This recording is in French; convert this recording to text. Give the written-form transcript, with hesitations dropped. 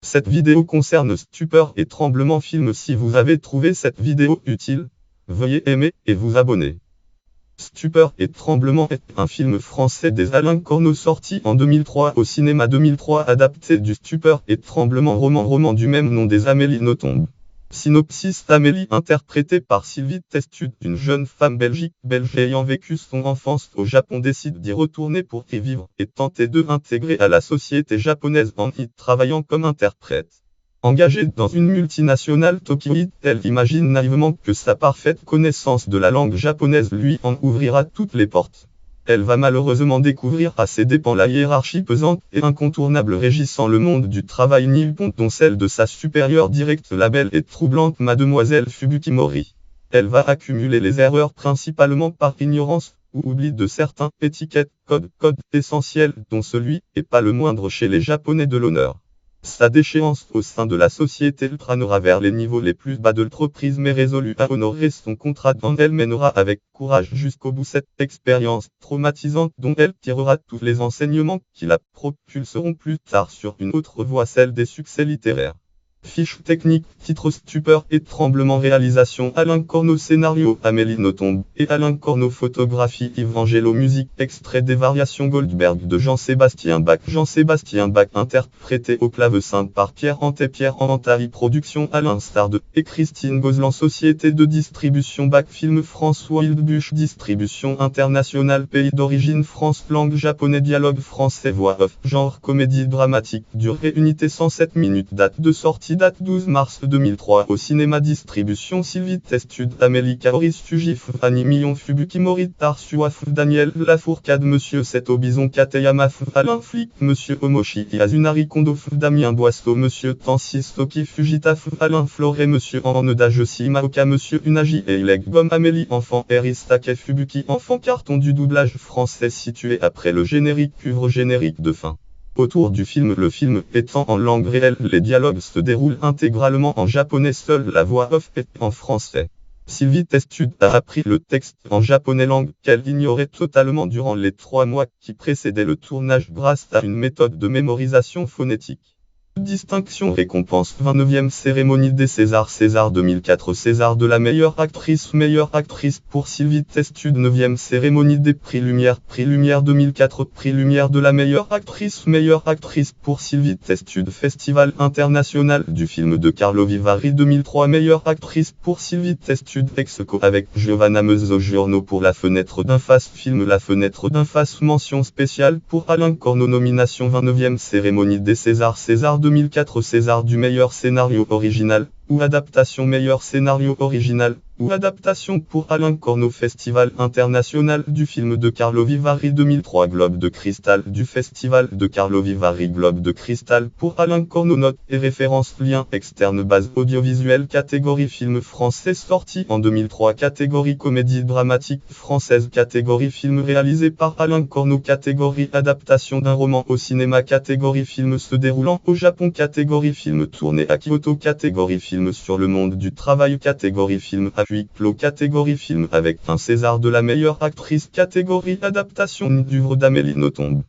Cette vidéo concerne Stupeur et Tremblement film. Si vous avez trouvé cette vidéo utile, veuillez aimer et vous abonner. Stupeur et Tremblement est un film français des Alain Corneau sorti en 2003 au cinéma. 2003, adapté du Stupeur et Tremblement roman du même nom des Amélie Nothomb. Synopsis: Amélie, interprétée par Sylvie Testud, une jeune femme belge ayant vécu son enfance au Japon, décide d'y retourner pour y vivre et tenter de s'intégrer à la société japonaise en y travaillant comme interprète. Engagée dans une multinationale tokyoïde, elle imagine naïvement que sa parfaite connaissance de la langue japonaise lui en ouvrira toutes les portes. Elle va malheureusement découvrir à ses dépens la hiérarchie pesante et incontournable régissant le monde du travail nippon, dont celle de sa supérieure directe, la belle et troublante mademoiselle Fubuki Mori. Elle va accumuler les erreurs principalement par ignorance ou oubli de certains étiquettes, codes essentiels, dont celui, et pas le moindre chez les Japonais, de l'honneur. Sa déchéance au sein de la société le traînera vers les niveaux les plus bas de l'entreprise, mais résolue à honorer son contrat, dont elle mènera avec courage jusqu'au bout cette expérience traumatisante dont elle tirera tous les enseignements qui la propulseront plus tard sur une autre voie, celle des succès littéraires. Fiche technique: titre Stupeur et Tremblement, réalisation Alain Corneau, scénario Amélie Nothomb et Alain Corneau, photographie Yves Angelo, musique extrait des Variations Goldberg de Jean-Sébastien Bach. Jean-Sébastien Bach, interprété au clavecin par Pierre Antari, production à l'instar de et Christine Gozlan, société de distribution Bach Film France, Wildbush, distribution internationale, pays d'origine France, langue japonais, dialogue français, voix off, genre comédie dramatique, durée unité 107 minutes, date de sortie date 12 mars 2003 au cinéma, distribution Sylvie Testud, Amélie Kaori, Fujif, Annie Millon, Fubuki Mori, Tarsuaf, Daniel Lafourcade, Monsieur Seto Bison, Kateyama, Alain Flick, Monsieur Omoshi, Yasunari Kondo, Damien Boisseau, Monsieur Tansi Soki, Fujita, Alain Floré, Monsieur Aneda Josi Maoka, Monsieur Unagi et Ileg Gom, Amélie enfant, Eristake Fubuki enfant. Carton du doublage français situé après le générique, cuivre générique de fin. Autour du film, le film étant en langue réelle, les dialogues se déroulent intégralement en japonais, seule la voix off est en français. Sylvie Testud a appris le texte en japonais, langue qu'elle ignorait totalement durant les 3 mois qui précédaient le tournage, grâce à une méthode de mémorisation phonétique. Distinction, récompense: 29e cérémonie des Césars, César 2004, César de la meilleure actrice pour Sylvie Testud. 9e cérémonie des prix Lumière 2004, prix Lumière de la meilleure actrice pour Sylvie Testud. Festival international du film de Carlo Vivari 2003, meilleure actrice pour Sylvie Testud. Exco avec Giovanna Mezzogiorno pour La fenêtre d'un face, film La fenêtre d'un face, mention spéciale pour Alain Corneau. Nomination: 29e cérémonie des Césars, César 2004, César du meilleur scénario original ou adaptation, meilleur scénario original ou adaptation pour Alain Corneau. Festival international du film de Carlo Vivari 2003, Globe de cristal du Festival de Carlo Vivari, Globe de cristal pour Alain Corneau. Notes et références, lien externe, base audiovisuelle, catégorie film français sorti en 2003, catégorie comédie dramatique française, catégorie film réalisé par Alain Corneau, catégorie adaptation d'un roman au cinéma, catégorie film se déroulant au Japon, catégorie film tourné à Kyoto, catégorie film sur le monde du travail, catégorie film à huis clos, catégorie film avec un César de la meilleure actrice, catégorie adaptation d'œuvre d'Amélie Nothomb.